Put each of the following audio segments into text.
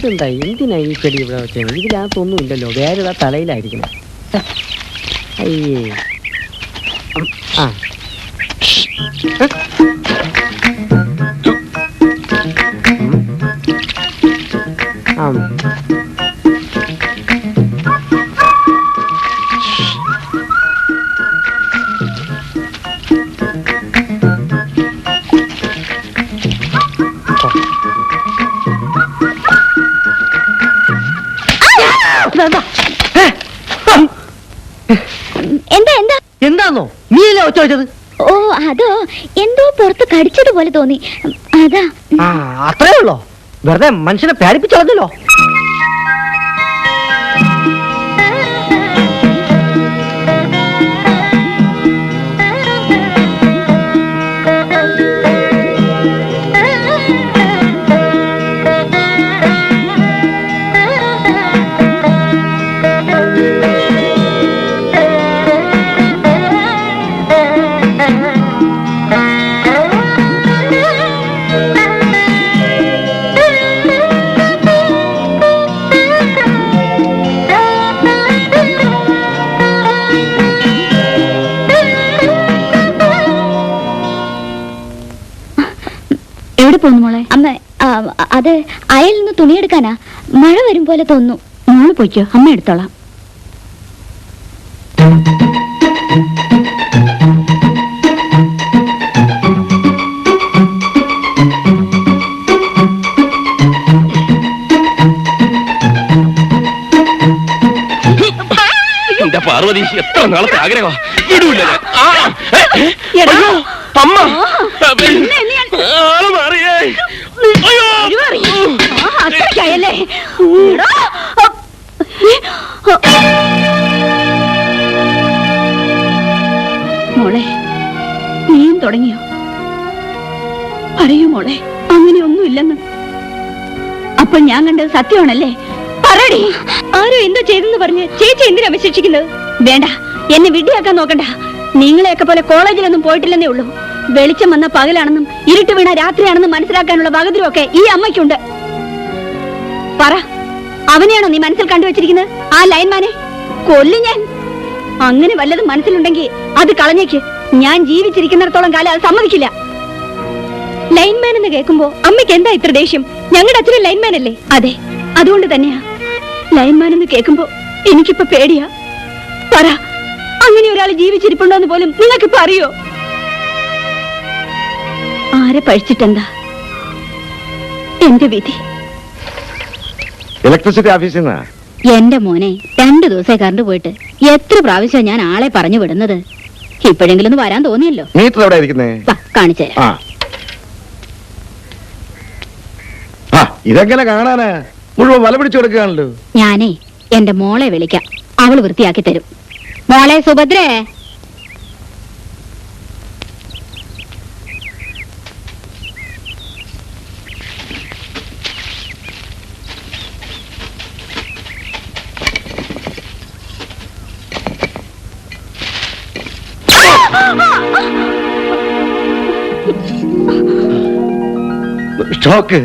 ഇതെന്താ എന്തിനാ ഈ ചെടി ഇവിടെ വെച്ചത്? ഇതിനകത്തൊന്നും ഇല്ലല്ലോ, വേറെ തലയിലായിരിക്കണം. അയ്യേ ആ എന്താന്നോ നീയല്ലേ ഒച്ച വെച്ചത്? ഓ അതോ എന്തോ പുറത്ത് കടിച്ചതുപോലെ തോന്നി, അതാ. അത്രേ ഉള്ളോ? വെറുതെ മനുഷ്യനെ പേടിപ്പിച്ചോ? മോളെ അമ്മ, അത് അയൽ നിന്ന് തുണിയെടുക്കാനാ. മഴ വരും പോലെ തോന്നുന്നു. മോള് പോയിക്കോ, അമ്മ എടുത്തോളാം. പാർവതി, എത്ര നാളത്തെ ആഗ്രഹമാ, വിടൂല. മോളെ, നീയും തുടങ്ങിയോ? പറയൂ മോളെ, അങ്ങനെയൊന്നുമില്ലെന്ന്. അപ്പൊ ഞാൻ കണ്ടത് സത്യമാണല്ലേ? പറയടി, ആരോ എന്തോ ചെയ്തെന്ന് പറഞ്ഞ് ചേച്ചി എന്തിനാ വിശേഷിക്കുന്നത്? വേണ്ട, എന്നെ വിഡ്ഢിയാക്കാൻ നോക്കണ്ട. നിങ്ങളെയൊക്കെ പോലെ കോളേജിലൊന്നും പോയിട്ടില്ലെന്നേ ഉള്ളൂ. വെളിച്ചം വന്ന പകലാണെന്നും ഇരുട്ട് വീണ രാത്രിയാണെന്നും മനസ്സിലാക്കാനുള്ള വകതിരൊക്കെ ഈ അമ്മയ്ക്കുണ്ട്. പറ, അവനെയാണോ നീ മനസ്സിൽ കണ്ടുവച്ചിരിക്കുന്നത്? ആ ലൈൻമാനെ കൊല്ലും ഞാൻ. അങ്ങനെ വല്ലതും മനസ്സിലുണ്ടെങ്കിൽ അത് കളഞ്ഞേക്ക്. ഞാൻ ജീവിച്ചിരിക്കുന്നിടത്തോളം കാലം അത് സമ്മതിക്കില്ല. ലൈൻമാൻ എന്ന് കേൾക്കുമ്പോ അമ്മയ്ക്ക് എന്താ ഇത്ര ദേഷ്യം? ഞങ്ങളുടെ അച്ഛനും ലൈൻമാൻ അല്ലേ? അതെ, അതുകൊണ്ട് തന്നെയാ. ലൈൻമാൻ എന്ന് കേൾക്കുമ്പോ എനിക്കിപ്പോ പേടിയാ. പറ, അങ്ങനെ ഒരാൾ ജീവിച്ചിരിപ്പുണ്ടോ എന്ന് പോലും നിങ്ങൾക്കിപ്പോ അറിയോ? ആരെ പഴിച്ചിട്ടെന്താ? എന്റെ വിധി. ഇലക്ട്രിസിറ്റി ഓഫീസിൽ നിന്നാ? എന്റെ മോനെ, 2 ദിവസമായി കറണ്ട് പോയിട്ട് എത്ര പ്രാവശ്യം ഞാൻ ആളെ പറഞ്ഞു വിടുന്നത്. ഇപ്പോഴെങ്കിലും ഒന്ന് വരാൻ തോന്നിയല്ലോ. മീറ്റർ എവിടെ ഇരിക്കുന്നേ? കാണിച്ചേ. ഇതെങ്ങനെ കാണാനാ? മുഴുവൻ വല പിടിച്ചു കൊടുക്കുകയാണല്ലോ. ഞാനേ എന്റെ മോളെ വിളിക്കാം, അവള് വൃത്തിയാക്കി തരും. മോളെ സുഭദ്രേ. ഷോക്ക്.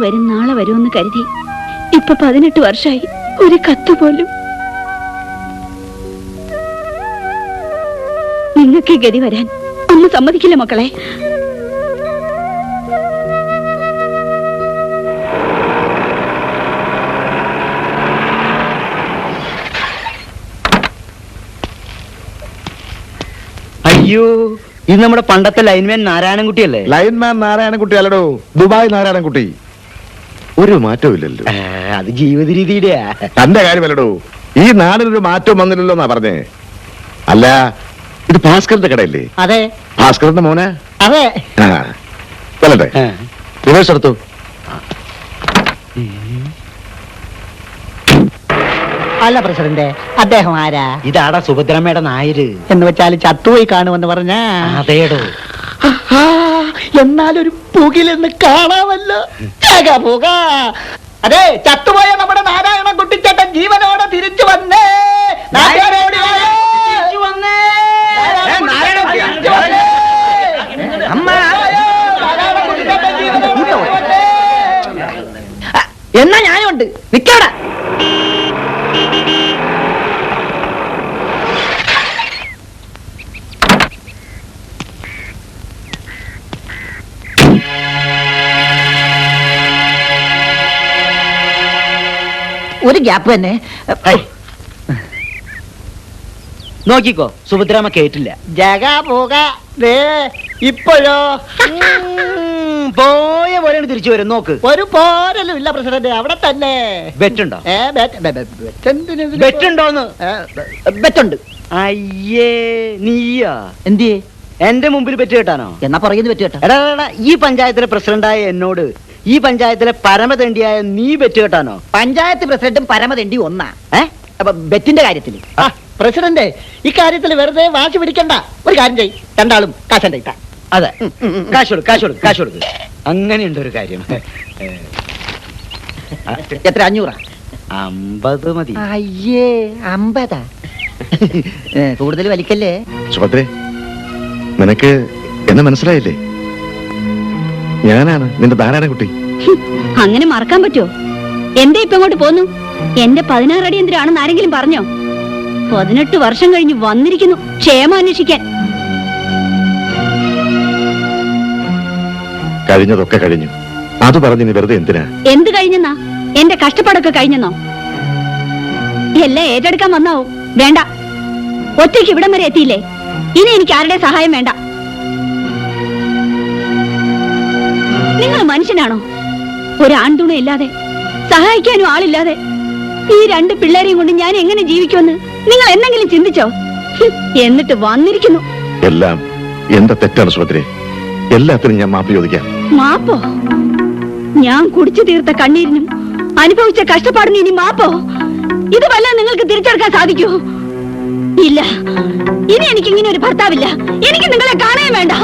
വരും നാളെ വരുമെന്ന് കരുതി ഇപ്പൊ 18 വർഷമായി, ഒരു കത്ത് പോലും. നിങ്ങൾക്ക് ഗതി വരാൻ അമ്മ സമ്മതിക്കില്ല മക്കളെ. അയ്യോ ഇത് നമ്മുടെ പണ്ടത്തെ ലൈൻമാൻ നാരായണൻകുട്ടിയല്ലേ? ലൈൻമാൻ നാരായണൻകുട്ടി അല്ലടോ, ദുബായ് നാരായണൻകുട്ടി. ഒരു മാറ്റവും ഇല്ലല്ലോ. അത് ജീവിത രീതിയുടെയാ. തന്റെ കാര്യമല്ലടോ, ഈ നാടിനൊരു മാറ്റവും വന്നില്ലല്ലോ എന്നാ പറഞ്ഞേ. അല്ല, ഇത് ഭാസ്കറിന്റെ കടയല്ലേ? അതെ ഭാസ്കറിന്റെ മോനെ? അതെ. വല്ലട്ടെ, റിവേഴ്സ് എടുത്തു. അല്ല പ്രസിഡന്റ്, അദ്ദേഹം ആരാ? ഇതാടാ സുഭദ്രമ്മയുടെ നായര്. എന്ന് വെച്ചാൽ ചത്തുപോയി കാണുമെന്ന് പറഞ്ഞ? അതേടോ. എന്നാലൊരു പുകിലെന്ന് കാണാമല്ലോ. പോക. അതെ, ചത്തുപോയ നമ്മുടെ നാരായണ കുട്ടിച്ചേട്ടൻ ജീവനോടെ തിരിച്ചു വന്നേ. നാരായണോടി വായോ. നാരായണ തിരിച്ചു വന്നേ. നാരായണ കുട്ടിച്ചേട്ടൻ ജീവനോടെ വന്നേ. എന്നാ ഞാനുണ്ട്, നിക്കടാ. ഒരു ഗ്യാപ്പ് തന്നെ. നോക്കിക്കോ, സുഭദ്രാമ്മ കേട്ടില്ല. ജഗ പോക. ഇപ്പോഴോ പോയ പോലെയാണ് തിരിച്ചു വരും. നോക്ക്, ഒരു പോരലും ഇല്ല പ്രസിഡന്റ്, അവിടെ തന്നെ. ബെറ്റുണ്ടോ? ബെറ്റുണ്ടോന്ന്? ബെറ്റുണ്ട്. അയ്യേ, നീയാ? എന്തിയേ? എന്റെ മുമ്പിൽ ബെറ്റ് കേട്ടാനോ? എന്നാ പറയുന്നത് ബെറ്റ് കേട്ടോ. എടാ, ഈ പഞ്ചായത്തിലെ പ്രസിഡന്റായ എന്നോട് ഈ പഞ്ചായത്തിലെ പരമതണ്ടിയായ നീ ബെറ്റ് കേട്ടാനോ? പഞ്ചായത്ത് പ്രസിഡന്റും പരമതെണ്ടി ഒന്നാ. അപ്പൊ ബെറ്റിന്റെ കാര്യത്തില് പ്രസിഡന്റ് ഈ കാര്യത്തിൽ വെറുതെ വാശി പിടിക്കണ്ട. ഒരു കാര്യം ചെയ്, രണ്ടാളും കാശന്റെ ഇട്ടാ. അതെ, കാശ് കൊടുക്ക്. അങ്ങനെയുണ്ട് ഒരു കാര്യം. എത്ര? 500? 50 മതി. അയ്യേ, 50? കൂടുതൽ വലിക്കല്ലേ. സുഭദ്രേ, നിനക്ക് എന്നെ മനസ്സിലായില്ലേ? ഞാനാണ് നിന്റെ നാരായണൻകുട്ടി. അങ്ങനെ മറക്കാൻ പറ്റുമോ? എന്തേ ഇപ്പൊ ഇങ്ങോട്ട് പോന്നു? എന്റെ 16 അടിയന്തരാണെന്ന് ആരെങ്കിലും പറഞ്ഞോ? 18 വർഷം കഴിഞ്ഞ് വന്നിരിക്കുന്നു ക്ഷേമം അന്വേഷിക്കാൻ. കഴിഞ്ഞതൊക്കെ കഴിഞ്ഞു. അത് പറഞ്ഞ് നീ വെറുതെ എന്തിനാ? എന്ത് കഴിഞ്ഞെന്നാ? എന്റെ കഷ്ടപ്പാടൊക്കെ കഴിഞ്ഞെന്നോ? എല്ലാം ഏറ്റെടുക്കാൻ വന്നാവോ? വേണ്ട, ഒറ്റയ്ക്ക് ഇവിടം വരെ എത്തിയില്ലേ. ഇനി എനിക്ക് ആരുടെ സഹായം വേണ്ട. നിങ്ങൾ മനുഷ്യനാണോ? ഒരു ആൺതുണ ഇല്ലാതെ, സഹായിക്കാനും ആളില്ലാതെ ഈ 2 പിള്ളേരെയും കൊണ്ട് ഞാൻ എങ്ങനെ ജീവിക്കുമെന്ന് നിങ്ങൾ എന്തെങ്കിലും ചിന്തിച്ചോ? എന്നിട്ട് വന്നിരിക്കുന്നു. എല്ലാം എന്റെ തെറ്റാണ് സുഭദ്രേ. എല്ലാത്തിനും ഞാൻ മാപ്പ് ചോദിക്കാം. മാപ്പോ? ഞാൻ കുടിച്ചു തീർത്ത കണ്ണീരിനും അനുഭവിച്ച കഷ്ടപ്പാടിനും ഇനി മാപ്പോ? ഇത് വല്ല നിങ്ങൾക്ക് തിരിച്ചെടുക്കാൻ സാധിക്കൂ? ഇല്ല, ഇനി എനിക്ക് ഇങ്ങനെ ഒരു ഭർത്താവില്ല. എനിക്ക് നിങ്ങളെ കാണാൻ വേണ്ട.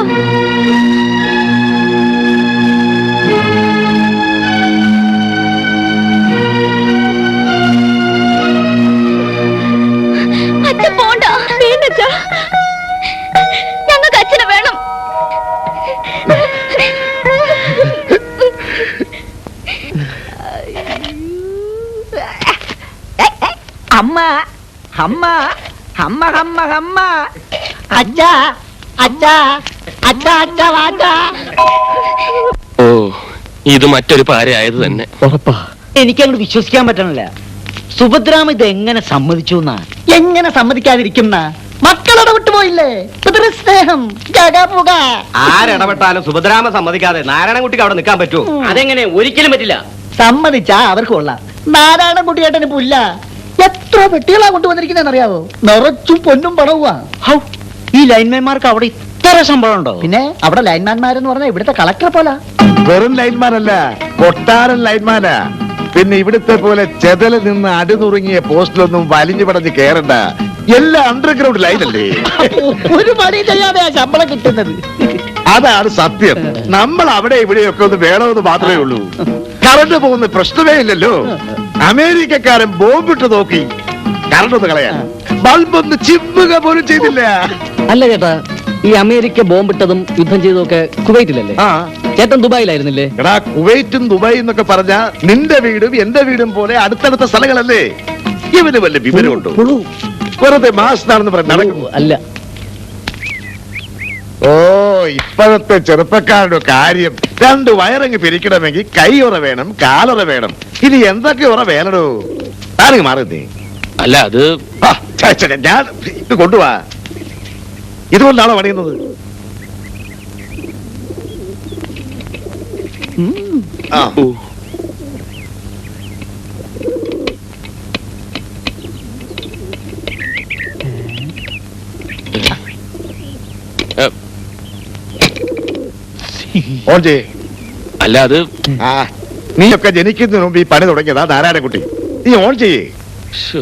പോണ്ട, ഞങ്ങൾക്ക് അച്ഛനെ വേണം. അമ്മ അമ്മ അമ്മ അമ്മ അമ്മ അച്ഛ അച്ഛ അച്ഛ അച്ഛ വാച്ച. ഓ, ഇത് മറ്റൊരു പാരയായത് തന്നെ. ഉറപ്പാ? എനിക്കങ്ങോട്ട് വിശ്വസിക്കാൻ പറ്റണില്ല. സുഭദ്രാമ ഇത് എങ്ങനെ സമ്മതിച്ചു എന്നാ? എങ്ങനെ സമ്മതിക്കാതിരിക്കുന്ന? മക്കളോട് വിട്ടുപോയില്ലേ? സ്നേഹം. ആരിടപെട്ടാലും സുഭദ്രാമ സമ്മതിക്കാതെ നാരായണൻകുട്ടിക്ക് അവിടെ നിൽക്കാൻ പറ്റുമോ? അതെങ്ങനെ? ഒരിക്കലും പറ്റില്ല. സമ്മതിച്ചാ അവർക്ക് കൊള്ളാം. നാരായണൻകുട്ടിയേട്ടന് പുല്ല. എത്ര പെട്ടികളാ കൊണ്ടുവന്നിരിക്കുന്നതെന്ന് അറിയാവോ? നിറച്ചും പൊന്നും പണവുവാ. ഈ ലൈൻമാൻമാർക്ക് അവിടെ ഇത്ര ശമ്പളം ഉണ്ടോ? പിന്നെ അവിടെ ലൈൻമാൻമാരെന്ന് പറഞ്ഞാൽ ഇവിടുത്തെ കളക്ടർ പോലെ. വെറും ലൈൻമാനല്ല, കൊട്ടാരൻ ലൈൻമാനാ. പിന്നെ ഇവിടുത്തെ പോലെ ചെതല് നിന്ന് അടിനുറുങ്ങിയ പോസ്റ്റിലൊന്നും വലിഞ്ഞു പടഞ്ഞ് കേറണ്ട. എല്ലാം അണ്ടർഗ്രൗണ്ട് ലൈനല്ലേ. ഒരു പണി ചെയ്യാതെയാ ശമ്പളം കിട്ടുന്നത്. അതാണ് സത്യം. നമ്മൾ അവിടെ ഇവിടെയൊക്കെ ഒന്ന് വേണമെന്ന് മാത്രമേ ഉള്ളൂ. കറണ്ട് പോകുന്ന പ്രശ്നമേ ഇല്ലല്ലോ. അമേരിക്കക്കാരൻ ബോംബിട്ട് നോക്കി കറണ്ട് ഒന്ന് കളയാൻ. ബൾബൊന്ന് ചിമ്മുക പോലും ചെയ്തില്ല. അല്ല ചേട്ടാ, ഈ അമേരിക്ക ബോംബിട്ടതും യുദ്ധം ചെയ്തതൊക്കെ കുവൈറ്റിലല്ലേ? ചേട്ടൻ ദുബായിലായിരുന്നില്ലേ? എടാ, കുവൈറ്റും ദുബായ് എന്നൊക്കെ പറഞ്ഞാ നിന്റെ വീടും എന്റെ വീടും പോലെ അടുത്തടുത്ത സ്ഥലങ്ങളല്ലേ. ഇവന് വല്ല വിവരമുണ്ടോ? വെറുതെ മാസ്താണെന്ന് പറഞ്ഞു അല്ല. ഓ, ഇപ്പോഴത്തെ ചെറുപ്പക്കാരുടെ കാര്യം. 2 വയറങ്ങ് പിരിക്കണമെങ്കിൽ കൈയുറ വേണം, കാലുറ വേണം. ഇനി എന്തൊക്കെ ഉറ വേണോ? താനങ്ങ് മാറുന്നേ. അല്ല, അത് ഞാൻ ഇത് കൊണ്ടുപോവാ. ഇതുകൊണ്ടാണോ പണിയുന്നത്? ആ ഓ, ഓൺ ചെയ്യേ. അല്ല അത് ആ നീയൊക്കെ ജനിക്കുന്നതിന് മുമ്പ് ഈ പണി തുടങ്ങിയതാ നാരായണൻകുട്ടി. നീ ഓൺ ചെയ്യേ. ശ്ശോ.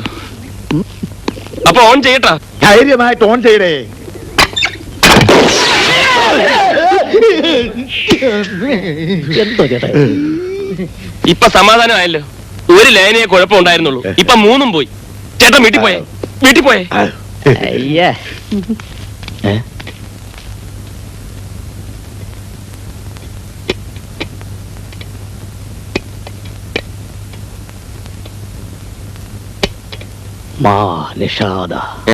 അപ്പൊ ഓൺ ചെയ്യട്ടാ. ധൈര്യമായിട്ട് ഓൺ ചെയ്യടേ. എന്തോ ചേട്ടാ ഇപ്പൊ സമാധാനമായല്ലോ. ഒരു ലൈനേ കുഴപ്പമുണ്ടായിരുന്നുള്ളൂ. ഇപ്പൊ 3 പോയി. ചേട്ടൻ വീട്ടിൽ പോയേ. വീട്ടിൽ പോയേ. അയ്യേ മാ നിഷാദ